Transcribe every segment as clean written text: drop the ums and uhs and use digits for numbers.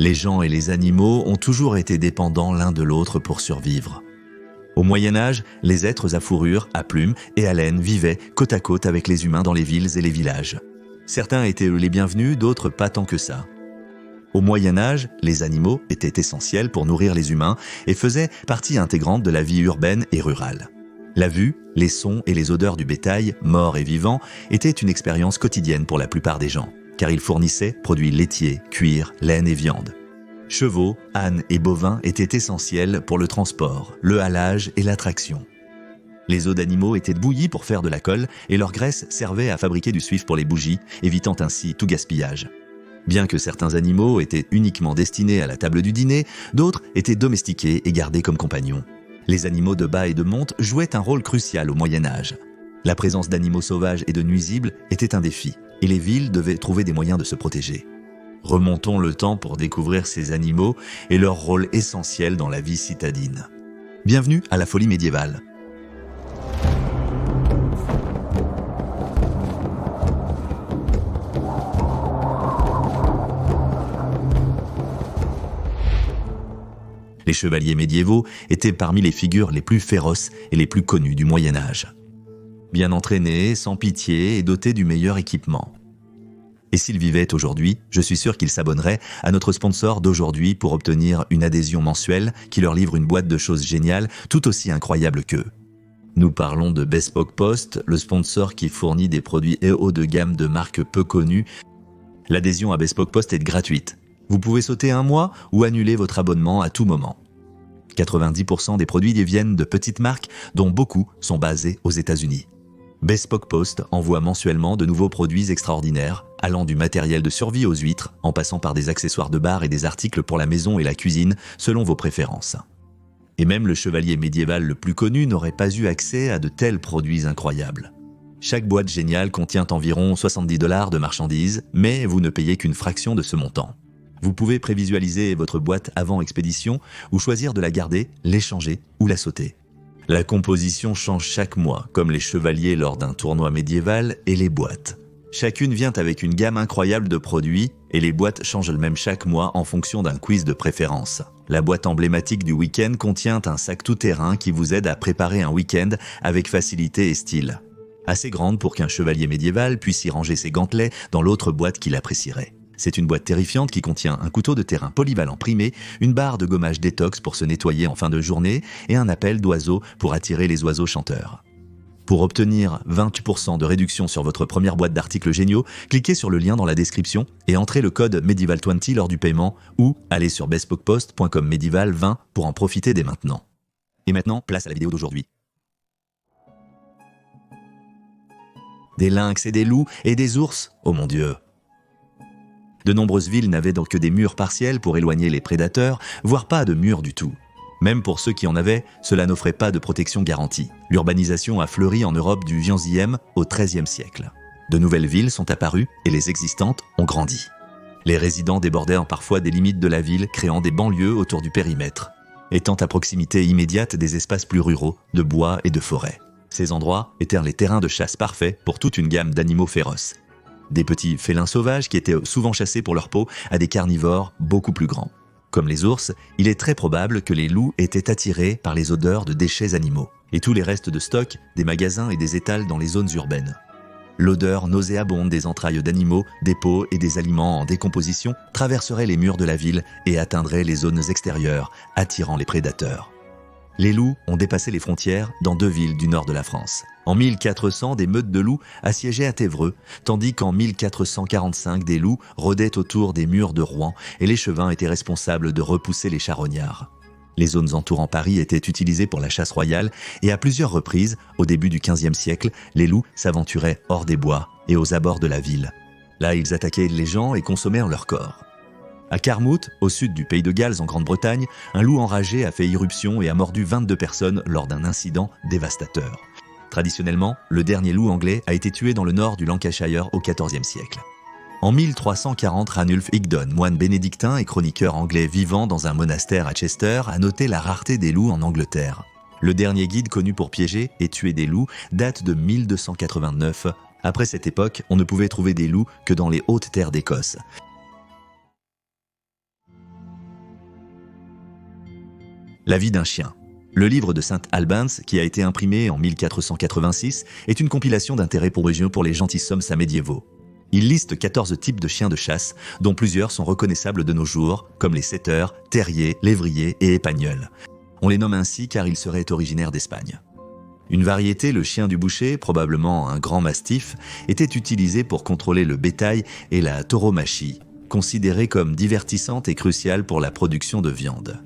Les gens et les animaux ont toujours été dépendants l'un de l'autre pour survivre. Au Moyen-Âge, les êtres à fourrure, à plumes et à laine vivaient côte à côte avec les humains dans les villes et les villages. Certains étaient les bienvenus, d'autres pas tant que ça. Au Moyen-Âge, les animaux étaient essentiels pour nourrir les humains et faisaient partie intégrante de la vie urbaine et rurale. La vue, les sons et les odeurs du bétail, mort et vivant, étaient une expérience quotidienne pour la plupart des gens, car ils fournissaient produits laitiers, cuir, laine et viande. Chevaux, ânes et bovins étaient essentiels pour le transport, le halage et l'attraction. Les os d'animaux étaient bouillis pour faire de la colle et leur graisse servait à fabriquer du suif pour les bougies, évitant ainsi tout gaspillage. Bien que certains animaux étaient uniquement destinés à la table du dîner, d'autres étaient domestiqués et gardés comme compagnons. Les animaux de bas et de monte jouaient un rôle crucial au Moyen-Âge. La présence d'animaux sauvages et de nuisibles était un défi, et les villes devaient trouver des moyens de se protéger. Remontons le temps pour découvrir ces animaux et leur rôle essentiel dans la vie citadine. Bienvenue à la folie médiévale. Les chevaliers médiévaux étaient parmi les figures les plus féroces et les plus connues du Moyen-Âge. Bien entraînés, sans pitié et dotés du meilleur équipement. Et s'ils vivaient aujourd'hui, je suis sûr qu'ils s'abonneraient à notre sponsor d'aujourd'hui pour obtenir une adhésion mensuelle qui leur livre une boîte de choses géniales tout aussi incroyables qu'eux. Nous parlons de Bespoke Post, le sponsor qui fournit des produits haut de gamme de marques peu connues. L'adhésion à Bespoke Post est gratuite. Vous pouvez sauter un mois ou annuler votre abonnement à tout moment. 90% des produits viennent de petites marques dont beaucoup sont basées aux États-Unis. Bespoke Post envoie mensuellement de nouveaux produits extraordinaires, allant du matériel de survie aux huîtres, en passant par des accessoires de bar et des articles pour la maison et la cuisine, selon vos préférences. Et même le chevalier médiéval le plus connu n'aurait pas eu accès à de tels produits incroyables. Chaque boîte géniale contient environ $70 de marchandises, mais vous ne payez qu'une fraction de ce montant. Vous pouvez prévisualiser votre boîte avant expédition ou choisir de la garder, l'échanger ou la sauter. La composition change chaque mois, comme les chevaliers lors d'un tournoi médiéval et les boîtes. Chacune vient avec une gamme incroyable de produits et les boîtes changent elles-mêmes chaque mois en fonction d'un quiz de préférence. La boîte emblématique du week-end contient un sac tout-terrain qui vous aide à préparer un week-end avec facilité et style. Assez grande pour qu'un chevalier médiéval puisse y ranger ses gantelets dans l'autre boîte qu'il apprécierait. C'est une boîte terrifiante qui contient un couteau de terrain polyvalent primé, une barre de gommage détox pour se nettoyer en fin de journée et un appel d'oiseaux pour attirer les oiseaux chanteurs. Pour obtenir 20% de réduction sur votre première boîte d'articles géniaux, cliquez sur le lien dans la description et entrez le code Medieval20 lors du paiement ou allez sur bespokepost.com/medieval20 pour en profiter dès maintenant. Et maintenant, place à la vidéo d'aujourd'hui. Des lynx et des loups et des ours, oh mon Dieu! De nombreuses villes n'avaient donc que des murs partiels pour éloigner les prédateurs, voire pas de murs du tout. Même pour ceux qui en avaient, cela n'offrait pas de protection garantie. L'urbanisation a fleuri en Europe du XIe au XIIIe siècle. De nouvelles villes sont apparues et les existantes ont grandi. Les résidents débordèrent parfois des limites de la ville, créant des banlieues autour du périmètre, étant à proximité immédiate des espaces plus ruraux, de bois et de forêts. Ces endroits étaient les terrains de chasse parfaits pour toute une gamme d'animaux féroces. Des petits félins sauvages qui étaient souvent chassés pour leur peau à des carnivores beaucoup plus grands. Comme les ours, il est très probable que les loups étaient attirés par les odeurs de déchets animaux et tous les restes de stock des magasins et des étals dans les zones urbaines. L'odeur nauséabonde des entrailles d'animaux, des peaux et des aliments en décomposition traverserait les murs de la ville et atteindrait les zones extérieures, attirant les prédateurs. Les loups ont dépassé les frontières dans 2 villes du nord de la France. En 1400, des meutes de loups assiégeaient à Évreux, tandis qu'en 1445, des loups rôdaient autour des murs de Rouen et l'échevin était responsable de repousser les charognards. Les zones entourant Paris étaient utilisées pour la chasse royale et à plusieurs reprises, au début du XVe siècle, les loups s'aventuraient hors des bois et aux abords de la ville. Là, ils attaquaient les gens et consommèrent leur corps. À Carmouth, au sud du pays de Galles en Grande-Bretagne, un loup enragé a fait irruption et a mordu 22 personnes lors d'un incident dévastateur. Traditionnellement, le dernier loup anglais a été tué dans le nord du Lancashire au XIVe siècle. En 1340, Ranulph Higdon, moine bénédictin et chroniqueur anglais vivant dans un monastère à Chester, a noté la rareté des loups en Angleterre. Le dernier guide connu pour piéger et tuer des loups date de 1289. Après cette époque, on ne pouvait trouver des loups que dans les hautes terres d'Écosse. La vie d'un chien. Le livre de Saint Albans, qui a été imprimé en 1486, est une compilation d'intérêts pour les gentilshommes médiévaux. Il liste 14 types de chiens de chasse, dont plusieurs sont reconnaissables de nos jours, comme les setters, terriers, lévriers et épagnols. On les nomme ainsi car ils seraient originaires d'Espagne. Une variété, le chien du boucher, probablement un grand mastif, était utilisé pour contrôler le bétail et la tauromachie, considérée comme divertissante et cruciale pour la production de viande.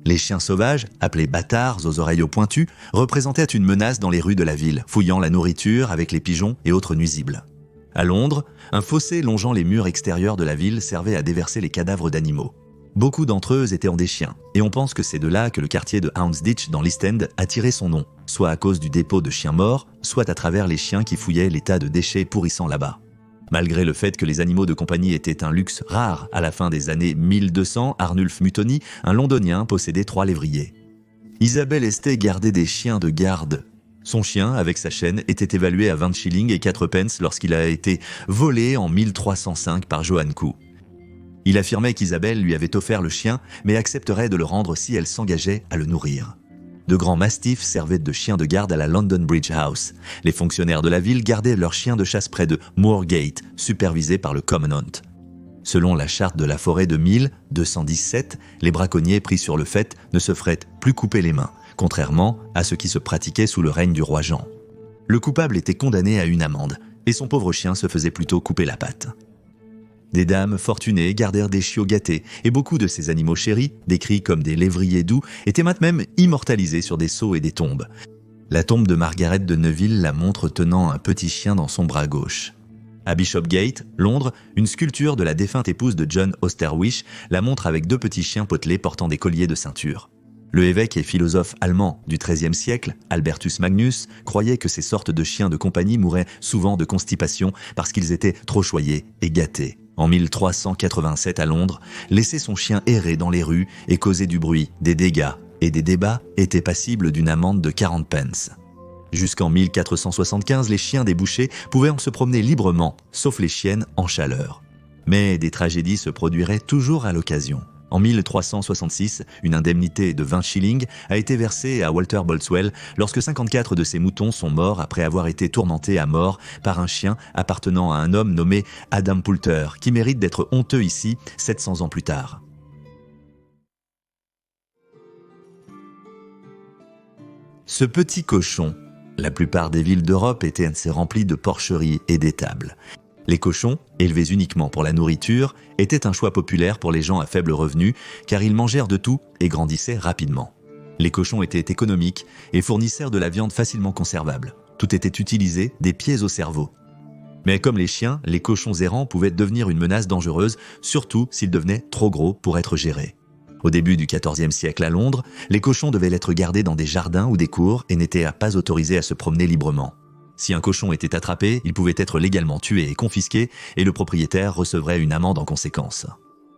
Les chiens sauvages, appelés bâtards aux oreilles pointues, représentaient une menace dans les rues de la ville, fouillant la nourriture avec les pigeons et autres nuisibles. À Londres, un fossé longeant les murs extérieurs de la ville servait à déverser les cadavres d'animaux. Beaucoup d'entre eux étaient des chiens, et on pense que c'est de là que le quartier de Houndsditch dans l'East End a tiré son nom, soit à cause du dépôt de chiens morts, soit à travers les chiens qui fouillaient les tas de déchets pourrissants là-bas. Malgré le fait que les animaux de compagnie étaient un luxe rare, à la fin des années 1200, Arnulf Mutoni, un londonien, possédait 3 lévriers. Isabelle Estey gardait des chiens de garde. Son chien, avec sa chaîne, était évalué à 20 shillings et 4 pence lorsqu'il a été volé en 1305 par Johann Koo. Il affirmait qu'Isabelle lui avait offert le chien, mais accepterait de le rendre si elle s'engageait à le nourrir. De grands mastifs servaient de chiens de garde à la London Bridge House. Les fonctionnaires de la ville gardaient leurs chiens de chasse près de Moorgate, supervisés par le Commandant. Selon la charte de la forêt de 1217, les braconniers pris sur le fait ne se feraient plus couper les mains, contrairement à ce qui se pratiquait sous le règne du roi Jean. Le coupable était condamné à une amende, et son pauvre chien se faisait plutôt couper la patte. Des dames fortunées gardèrent des chiots gâtés, et beaucoup de ces animaux chéris, décrits comme des lévriers doux, étaient même immortalisés sur des sceaux et des tombes. La tombe de Margaret de Neuville la montre tenant un petit chien dans son bras gauche. À Bishopgate, Londres, une sculpture de la défunte épouse de John Osterwisch la montre avec 2 petits chiens potelés portant des colliers de ceinture. Le évêque et philosophe allemand du XIIIe siècle, Albertus Magnus, croyait que ces sortes de chiens de compagnie mouraient souvent de constipation parce qu'ils étaient trop choyés et gâtés. En 1387 à Londres, laisser son chien errer dans les rues et causer du bruit, des dégâts et des débats était passible d'une amende de 40 pence. Jusqu'en 1475, les chiens des bouchers pouvaient se promener librement, sauf les chiennes en chaleur. Mais des tragédies se produiraient toujours à l'occasion. En 1366, une indemnité de 20 shillings a été versée à Walter Boltzwell lorsque 54 de ses moutons sont morts après avoir été tourmentés à mort par un chien appartenant à un homme nommé Adam Poulter, qui mérite d'être honteux ici 700 ans plus tard. Ce petit cochon, la plupart des villes d'Europe étaient remplies de porcheries et d'étables. Les cochons, élevés uniquement pour la nourriture, étaient un choix populaire pour les gens à faible revenu car ils mangèrent de tout et grandissaient rapidement. Les cochons étaient économiques et fournissèrent de la viande facilement conservable. Tout était utilisé des pieds au cerveau. Mais comme les chiens, les cochons errants pouvaient devenir une menace dangereuse, surtout s'ils devenaient trop gros pour être gérés. Au début du XIVe siècle à Londres, les cochons devaient être gardés dans des jardins ou des cours et n'étaient pas autorisés à se promener librement. Si un cochon était attrapé, il pouvait être légalement tué et confisqué, et le propriétaire recevrait une amende en conséquence.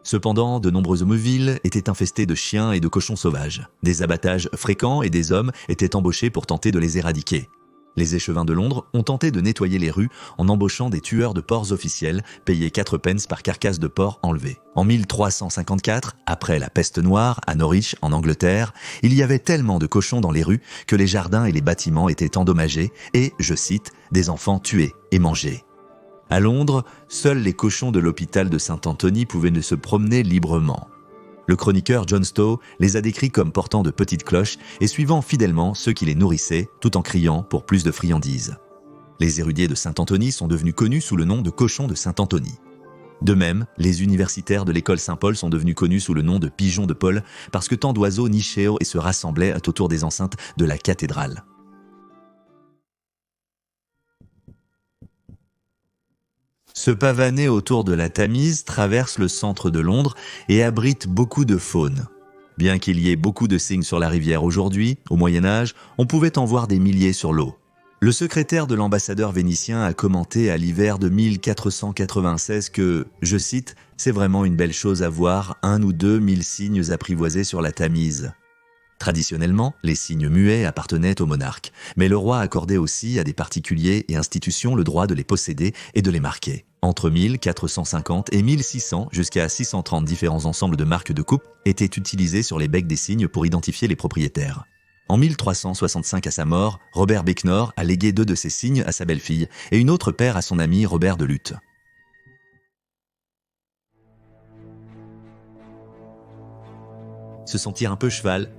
Cependant, de nombreuses villes étaient infestées de chiens et de cochons sauvages. Des abattages fréquents et des hommes étaient embauchés pour tenter de les éradiquer. Les échevins de Londres ont tenté de nettoyer les rues en embauchant des tueurs de porcs officiels, payés 4 pence par carcasse de porc enlevée. En 1354, après la peste noire, à Norwich, en Angleterre, il y avait tellement de cochons dans les rues que les jardins et les bâtiments étaient endommagés et, je cite, des enfants tués et mangés. À Londres, seuls les cochons de l'hôpital de Saint-Anthony pouvaient se promener librement. Le chroniqueur John Stow les a décrits comme portant de petites cloches et suivant fidèlement ceux qui les nourrissaient, tout en criant pour plus de friandises. Les érudits de Saint-Anthony sont devenus connus sous le nom de cochons de Saint-Anthony. De même, les universitaires de l'école Saint-Paul sont devenus connus sous le nom de pigeons de Paul parce que tant d'oiseaux nichaient et se rassemblaient autour des enceintes de la cathédrale. Ce pavané autour de la Tamise traverse le centre de Londres et abrite beaucoup de faune. Bien qu'il y ait beaucoup de cygnes sur la rivière aujourd'hui, au Moyen-Âge, on pouvait en voir des milliers sur l'eau. Le secrétaire de l'ambassadeur vénitien a commenté à l'hiver de 1496 que, je cite, « c'est vraiment une belle chose à voir 1 ou 2 000 cygnes apprivoisés sur la Tamise ». Traditionnellement, les cygnes muets appartenaient au monarque, mais le roi accordait aussi à des particuliers et institutions le droit de les posséder et de les marquer. Entre 1450 et 1600, jusqu'à 630 différents ensembles de marques de coupe étaient utilisés sur les becs des cygnes pour identifier les propriétaires. En 1365 à sa mort, Robert Becknor a légué 2 de ses cygnes à sa belle-fille et une autre paire à son ami Robert de Luth. Se sentir un peu cheval.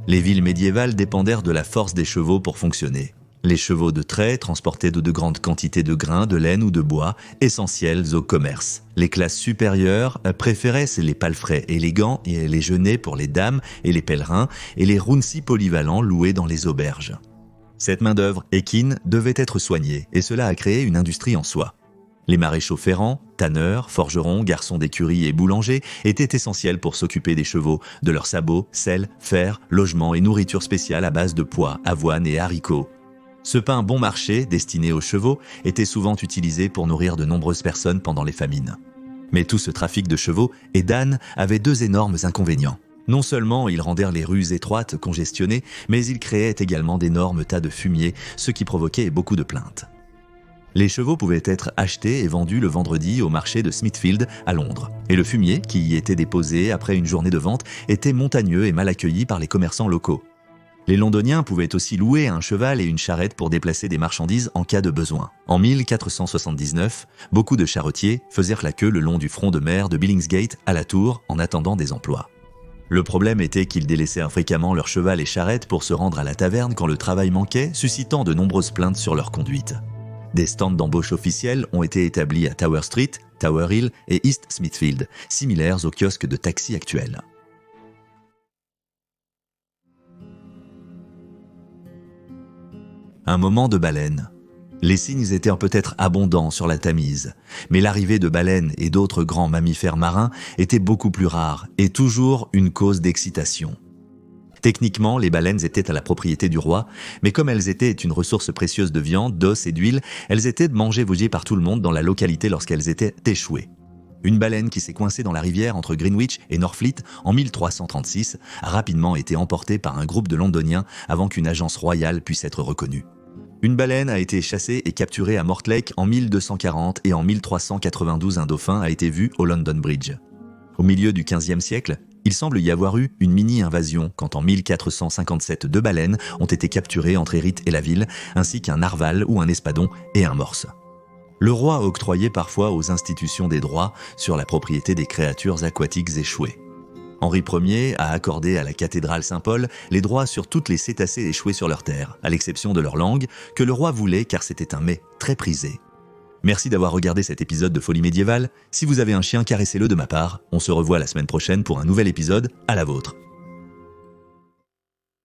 Les villes médiévales dépendèrent de la force des chevaux pour fonctionner. Les chevaux de trait transportaient de grandes quantités de grains, de laine ou de bois, essentiels au commerce. Les classes supérieures préféraient les palefrets élégants et les genêts pour les dames et les pèlerins et les rouncis polyvalents loués dans les auberges. Cette main-d'œuvre équine devait être soignée et cela a créé une industrie en soi. Les maréchaux ferrants, tanneurs, forgerons, garçons d'écurie et boulangers étaient essentiels pour s'occuper des chevaux, de leurs sabots, selle, fer, logement et nourriture spéciale à base de pois, avoine et haricots. Ce pain bon marché, destiné aux chevaux, était souvent utilisé pour nourrir de nombreuses personnes pendant les famines. Mais tout ce trafic de chevaux et d'ânes avait 2 énormes inconvénients. Non seulement ils rendèrent les rues étroites congestionnées, mais ils créaient également d'énormes tas de fumier, ce qui provoquait beaucoup de plaintes. Les chevaux pouvaient être achetés et vendus le vendredi au marché de Smithfield à Londres. Et le fumier, qui y était déposé après une journée de vente, était montagneux et mal accueilli par les commerçants locaux. Les Londoniens pouvaient aussi louer un cheval et une charrette pour déplacer des marchandises en cas de besoin. En 1479, beaucoup de charretiers faisaient la queue le long du front de mer de Billingsgate à la Tour en attendant des emplois. Le problème était qu'ils délaissaient fréquemment leur cheval et charrette pour se rendre à la taverne quand le travail manquait, suscitant de nombreuses plaintes sur leur conduite. Des stands d'embauche officiels ont été établis à Tower Street, Tower Hill et East Smithfield, similaires aux kiosques de taxi actuels. Un moment de baleine. Les cygnes étaient peut-être abondants sur la Tamise, mais l'arrivée de baleines et d'autres grands mammifères marins était beaucoup plus rare et toujours une cause d'excitation. Techniquement, les baleines étaient à la propriété du roi, mais comme elles étaient une ressource précieuse de viande, d'os et d'huile, elles étaient mangées volées par tout le monde dans la localité lorsqu'elles étaient échouées. Une baleine qui s'est coincée dans la rivière entre Greenwich et Northfleet en 1336 a rapidement été emportée par un groupe de Londoniens avant qu'une agence royale puisse être reconnue. Une baleine a été chassée et capturée à Mortlake en 1240 et en 1392 un dauphin a été vu au London Bridge. Au milieu du XVe siècle, il semble y avoir eu une mini-invasion quand en 1457 2 baleines ont été capturées entre Hérite et la ville, ainsi qu'un narval ou un espadon et un morse. Le roi octroyait parfois aux institutions des droits sur la propriété des créatures aquatiques échouées. Henri Ier a accordé à la cathédrale Saint-Paul les droits sur toutes les cétacés échoués sur leur terre, à l'exception de leur langue, que le roi voulait car c'était un mets très prisé. Merci d'avoir regardé cet épisode de Folie médiévale. Si vous avez un chien, caressez-le de ma part. On se revoit la semaine prochaine pour un nouvel épisode, à la vôtre.